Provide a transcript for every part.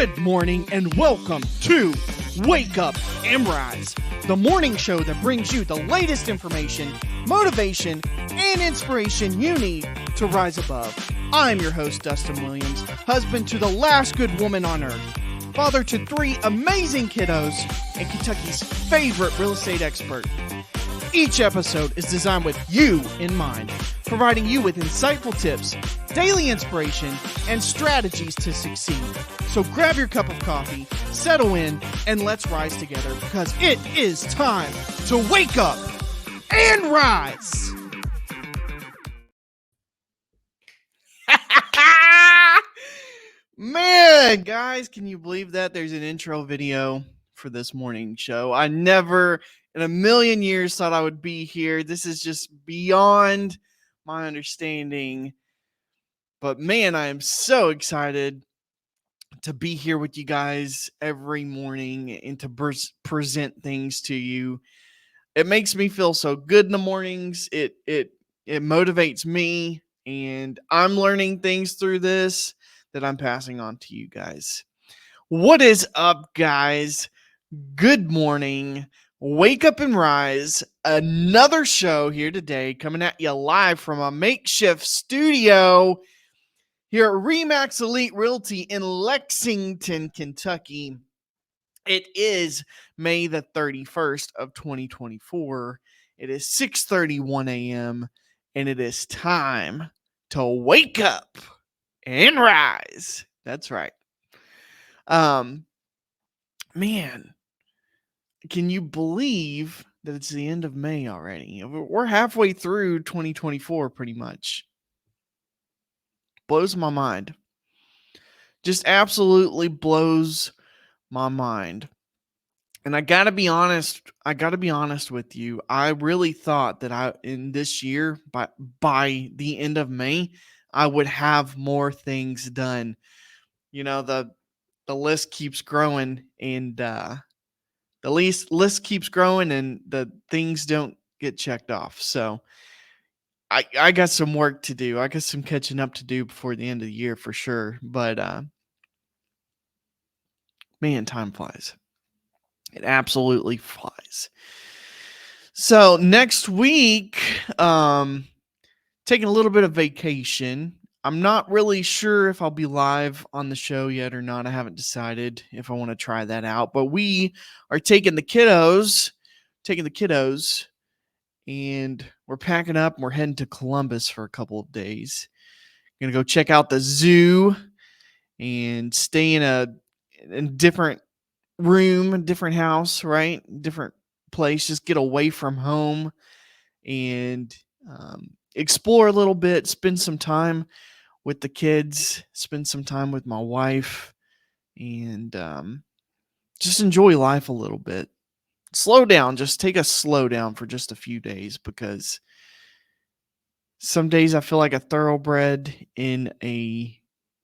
Good morning and welcome to Wake Up and Rise, the morning show that brings you the latest information, motivation, and inspiration you need to rise above. I'm your host, Dustin Williams, husband to the last good woman on earth, father to 3 amazing kiddos, and Kentucky's favorite real estate expert. Each episode is designed with you in mind, providing you with insightful tips, daily inspiration, and strategies to succeed. So grab your cup of coffee, settle in, and let's rise together because it is time to wake up and rise. Man, guys, can you believe that there's an intro video for this morning show? I never in a million years thought I would be here. This is just beyond my understanding. But man, I am so excited to be here with you guys every morning and to present things to you. It makes me feel so good in the mornings. It motivates me, and I'm learning things through this that I'm passing on to you guys. What is up, guys? Good morning. Wake up and rise. Another show here today, coming at you live from a makeshift studio here at RE/MAX Elite Realty in Lexington, Kentucky. It is May the 31st of 2024. It is 6:31 a.m. and it is time to wake up and rise. That's right. Man, can you believe that it's the end of May already? We're halfway through 2024 pretty much. Blows my mind. Just absolutely blows my mind. And I gotta be honest with you. I really thought that in this year, by the end of May, I would have more things done. You know, the list keeps growing, and the list keeps growing, and the things don't get checked off. So I got some work to do. I got some catching up to do before the end of the year for sure. But man, time flies. It absolutely flies. So next week, taking a little bit of vacation. I'm not really sure if I'll be live on the show yet or not. I haven't decided if I want to try that out. But we are taking the kiddos, and we're packing up and we're heading to Columbus for a couple of days. Gonna go check out the zoo and stay in a different room, a different house, right? Different place. Just get away from home and explore a little bit, spend some time with the kids, spend some time with my wife, and just enjoy life a little bit. Slow down. Just take a slow down for just a few days, because some days I feel like a thoroughbred in the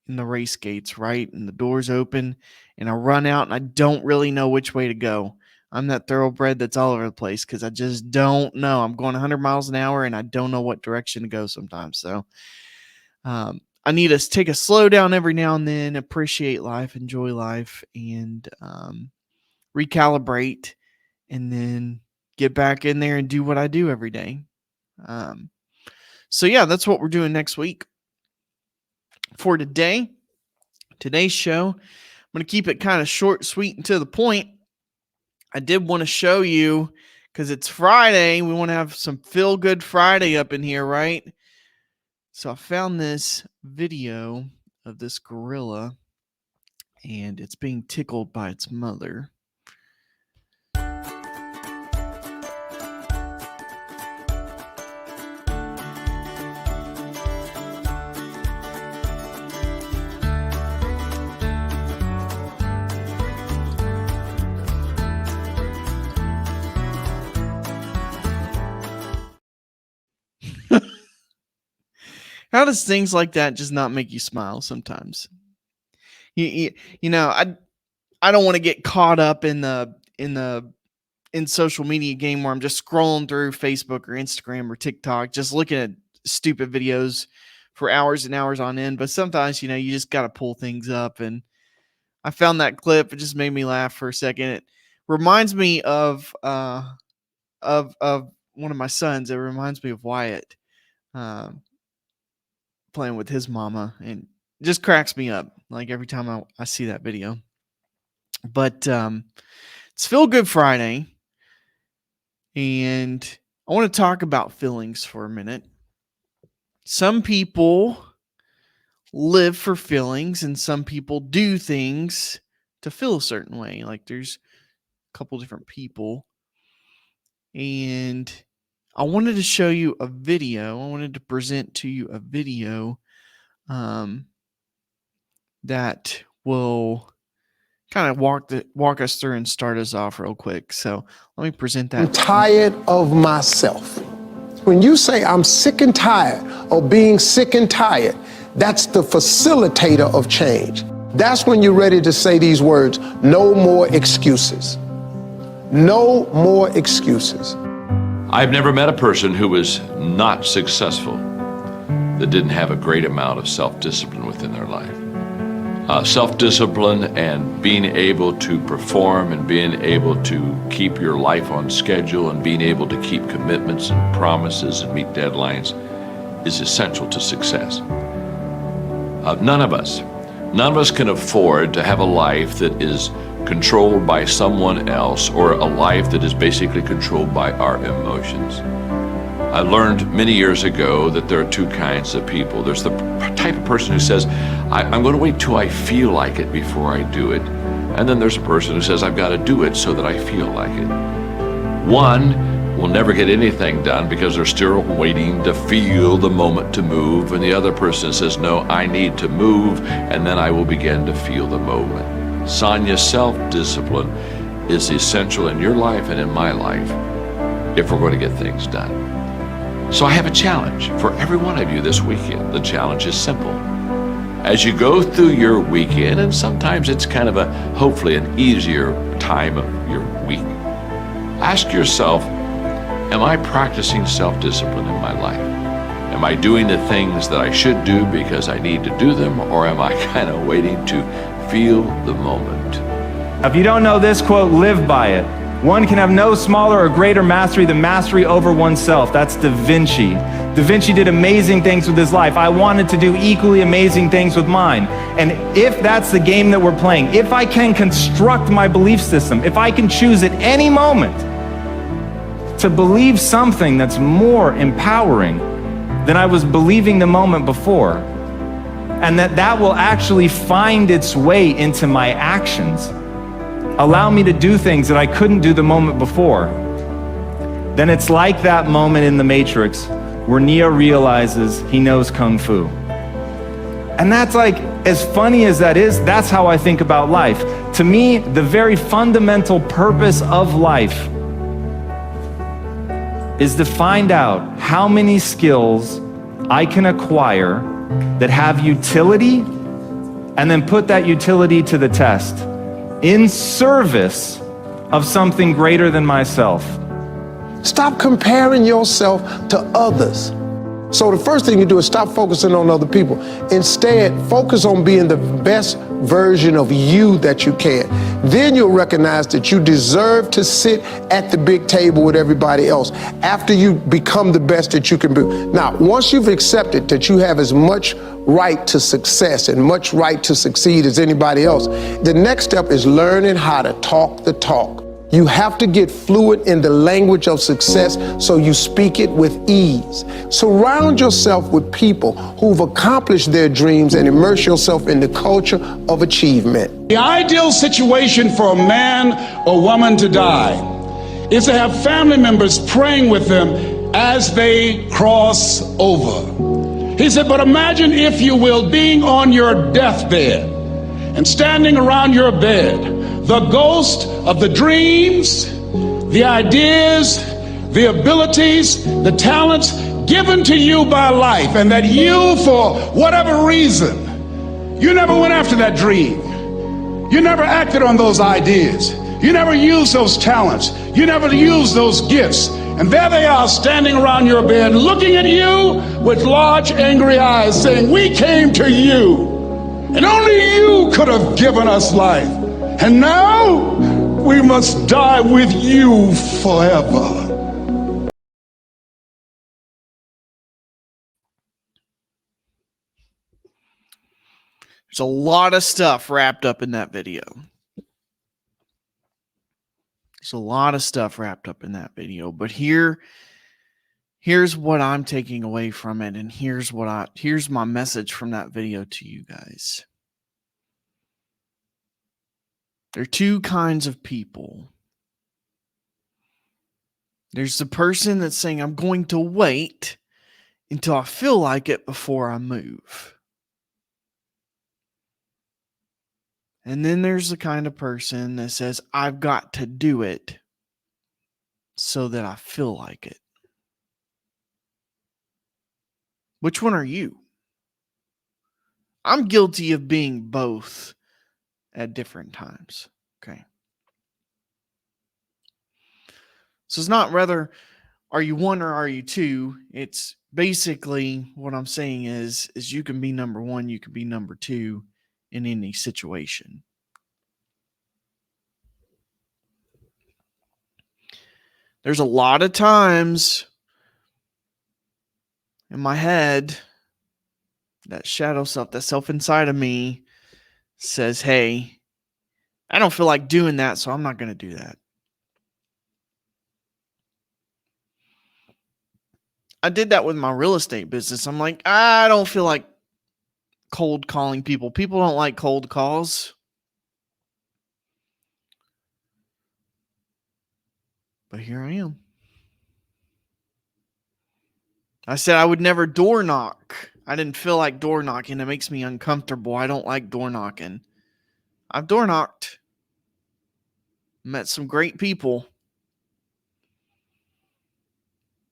race gates, right? And the doors open and I run out and I don't really know which way to go. I'm that thoroughbred that's all over the place because I just don't know. I'm going 100 miles an hour and I don't know what direction to go sometimes. So I need to take a slow down every now and then, appreciate life, enjoy life, and recalibrate, and then get back in there and do what I do every day. So yeah, that's what we're doing next week. For today's show, I'm going to keep it kind of short, sweet, and to the point. I did want to show you, because it's Friday, we want to have some Feel Good Friday up in here, right? So I found this video of this gorilla, and it's being tickled by its mother. How does things like that just not make you smile sometimes? You know, I don't want to get caught up in social media game where I'm just scrolling through Facebook or Instagram or TikTok, just looking at stupid videos for hours and hours on end. But sometimes, you just got to pull things up, and I found that clip. It just made me laugh for a second. It reminds me of one of my sons. It reminds me of Wyatt playing with his mama, and it just cracks me up like every time I see that video. But it's Feel Good Friday, and I want to talk about feelings for a minute. Some people live for feelings, and some people do things to feel a certain way. Like there's a couple different people, and I wanted to show you a video. I wanted to present to you a video that will kind of walk us through and start us off real quick. So let me present that. I'm tired of myself. When you say I'm sick and tired of being sick and tired, that's the facilitator of change. That's when you're ready to say these words: no more excuses. No more excuses. I've never met a person who was not successful that didn't have a great amount of self-discipline within their life. Self-discipline and being able to perform and being able to keep your life on schedule and being able to keep commitments and promises and meet deadlines is essential to success. None of us can afford to have a life that is controlled by someone else, or a life that is basically controlled by our emotions. I learned many years ago that there are two kinds of people. There's the type of person who says, I'm going to wait till I feel like it before I do it. And then there's a person who says, I've got to do it so that I feel like it. One will never get anything done because they're still waiting to feel the moment to move. And the other person says, no, I need to move, and then I will begin to feel the moment. Sonia, self-discipline is essential in your life and in my life if we're going to get things done. So I have a challenge for every one of you this weekend. The challenge is simple. As you go through your weekend, and sometimes it's kind of hopefully an easier time of your week, ask yourself, am I practicing self-discipline in my life? Am I doing the things that I should do because I need to do them, or am I kind of waiting to feel the moment? If you don't know this quote, live by it. One can have no smaller or greater mastery than mastery over oneself. That's Da Vinci. Da Vinci did amazing things with his life. I wanted to do equally amazing things with mine. And if that's the game that we're playing, if I can construct my belief system, if I can choose at any moment to believe something that's more empowering than I was believing the moment before, and that will actually find its way into my actions, allow me to do things that I couldn't do the moment before, then it's like that moment in The Matrix where Neo realizes he knows Kung Fu. And that's like, as funny as that is, that's how I think about life. To me, the very fundamental purpose of life is to find out how many skills I can acquire that have utility, and then put that utility to the test in service of something greater than myself. Stop comparing yourself to others. So the first thing you do is stop focusing on other people. Instead, focus on being the best version of you that you can. Then you'll recognize that you deserve to sit at the big table with everybody else after you become the best that you can be. Now, once you've accepted that you have as much right to success and much right to succeed as anybody else, the next step is learning how to talk the talk. You have to get fluent in the language of success so you speak it with ease. Surround yourself with people who've accomplished their dreams and immerse yourself in the culture of achievement. The ideal situation for a man or woman to die is to have family members praying with them as they cross over. He said, but imagine, if you will, being on your deathbed and standing around your bed, the ghost of the dreams, the ideas, the abilities, the talents given to you by life, and that you, for whatever reason, you never went after that dream. You never acted on those ideas. You never used those talents. You never used those gifts. And there they are standing around your bed looking at you with large angry eyes saying, we came to you And only you could have given us life. And now we must die with you forever. There's a lot of stuff wrapped up in that video. There's a lot of stuff wrapped up in that video, but here's what I'm taking away from it, and here's my message from that video to you guys. There are two kinds of people. There's the person that's saying, I'm going to wait until I feel like it before I move. And then there's the kind of person that says, I've got to do it so that I feel like it. Which one are you? I'm guilty of being both at different times. Okay. So it's not rather, are you one or are you two? It's basically what I'm saying is you can be number one, you can be number two in any situation. There's a lot of times in my head, that shadow self, that self inside of me says, hey, I don't feel like doing that, so I'm not going to do that. I did that with my real estate business. I'm like, I don't feel like cold calling people. People don't like cold calls. But here I am. I said I would never door knock. I didn't feel like door knocking. It makes me uncomfortable. I don't like door knocking. I've door knocked. Met some great people.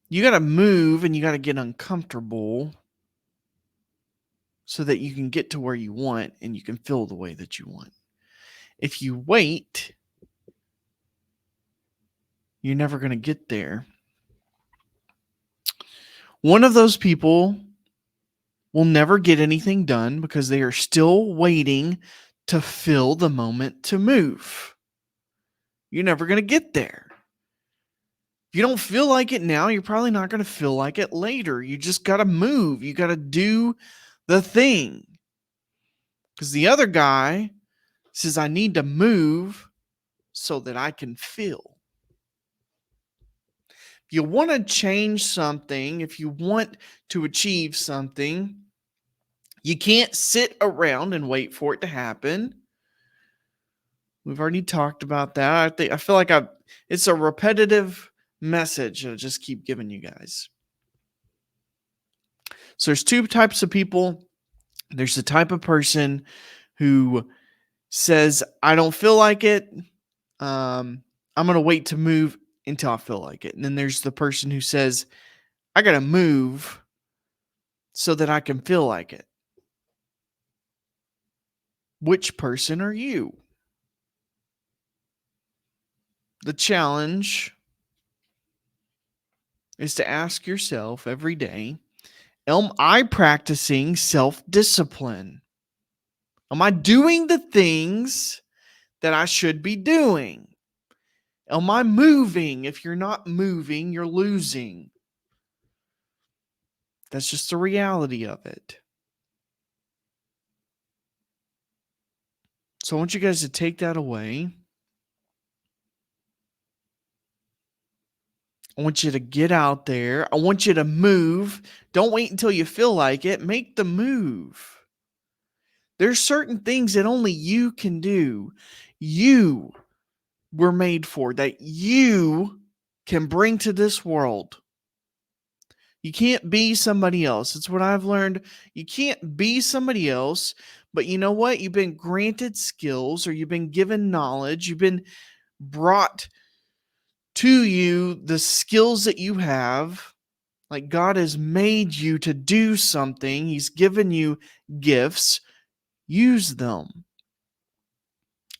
You got to move and you got to get uncomfortable so that you can get to where you want and you can feel the way that you want. If you wait, you're never going to get there. One of those people will never get anything done because they are still waiting to feel the moment to move. You're never going to get there. If you don't feel like it now, you're probably not going to feel like it later. You just got to move. You got to do the thing. Because the other guy says, I need to move so that I can feel. If you want to change something, if you want to achieve something, you can't sit around and wait for it to happen. We've already talked about that. I feel like it's a repetitive message I just keep giving you guys. So there's two types of people. There's the type of person who says, I don't feel like it. I'm going to wait to move until I feel like it. And then there's the person who says, I got to move so that I can feel like it. Which person are you? The challenge is to ask yourself every day, am I practicing self-discipline? Am I doing the things that I should be doing? Am I moving? If you're not moving, you're losing. That's just the reality of it. So I want you guys to take that away. I want you to get out there. I want you to move. Don't wait until you feel like it. Make the move. There's certain things that only you can do. You were made for, that you can bring to this world. You can't be somebody else. It's what I've learned. You can't be somebody else, but you know what? You've been granted skills, or you've been given knowledge. You've been brought to you the skills that you have. Like God has made you to do something. He's given you gifts. Use them.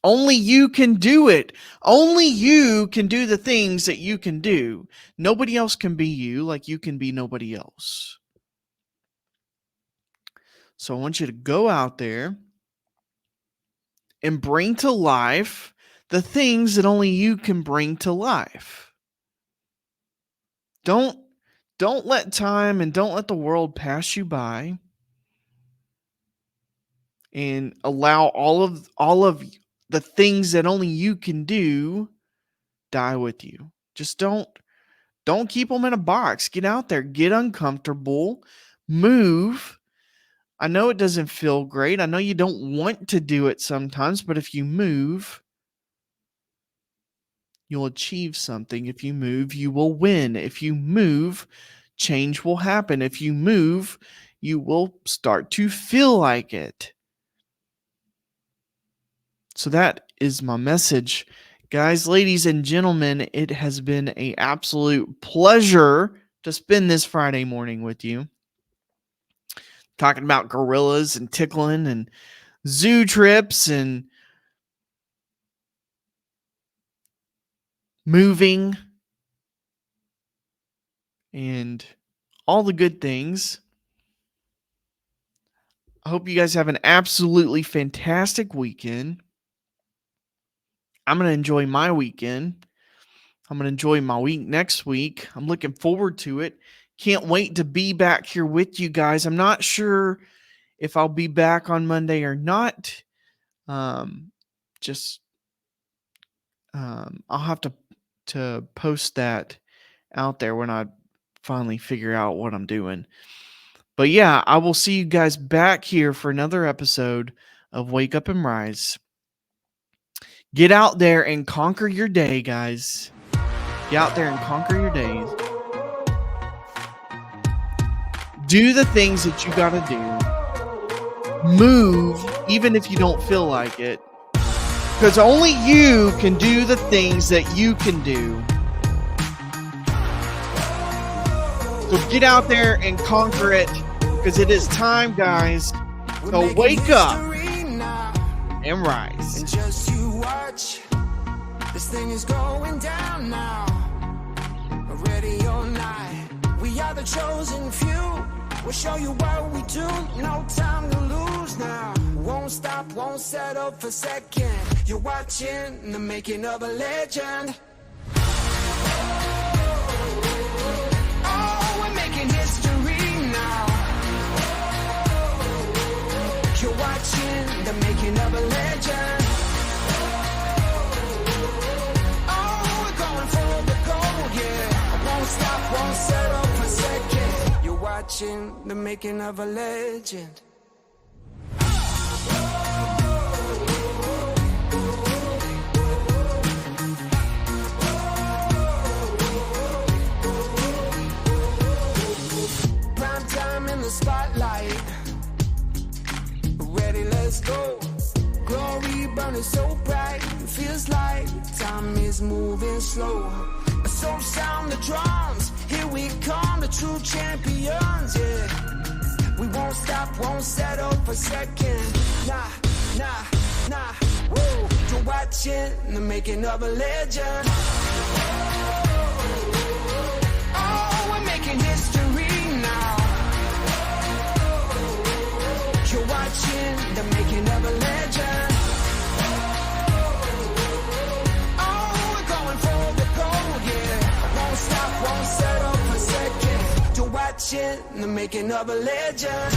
Only you can do it. Only you can do the things that you can do. Nobody else can be you like you can be nobody else. So I want you to go out there. and bring to life the things that only you can bring to life. Don't let time and don't let the world pass you by and allow all of the things that only you can do die with you. Just don't keep them in a box. Get out there, get uncomfortable, move. I know it doesn't feel great. I know you don't want to do it sometimes, but if you move, you'll achieve something. If you move, you will win. If you move, change will happen. If you move, you will start to feel like it. So that is my message. Guys, ladies and gentlemen, it has been an absolute pleasure to spend this Friday morning with you. Talking about gorillas and tickling and zoo trips and moving and all the good things. I hope you guys have an absolutely fantastic weekend. I'm going to enjoy my weekend. I'm going to enjoy my week next week. I'm looking forward to it. Can't wait to be back here with you guys. I'm not sure if I'll be back on Monday or not. I'll have to post that out there when I finally figure out what I'm doing. But yeah, I will see you guys back here for another episode of Wake Up and Rise. Get out there and conquer your day, guys. Get out there and conquer your days. Do the things that you got to do. Move, even if you don't feel like it. Because only you can do the things that you can do. So get out there and conquer it. Because it is time, guys, to wake up and rise. And just you watch. This thing is going down now. Ready or not. We are the chosen few. We'll show you what we do. No time to lose now. Won't stop, won't settle for second. You're watching the making of a legend. Oh, we're making history now. You're watching the making of a legend. Oh, we're going for the gold, yeah. I won't stop, won't settle for second. You're watching the making of a legend. Prime time in the spotlight. Ready, let's go. Glory burning so bright. Feels like time is moving slow. So sound the drums. Here we come, the true champions, yeah. We won't stop, won't settle for second. Nah, nah, nah, woo. You're watching the making of a legend. Oh, we're making history now. You're watching the making of a legend. Oh, we're going for the gold, yeah. Won't stop, won't settle for second. You're watching the making of a legend.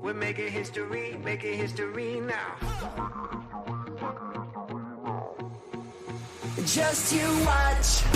We're making history now. Just you watch.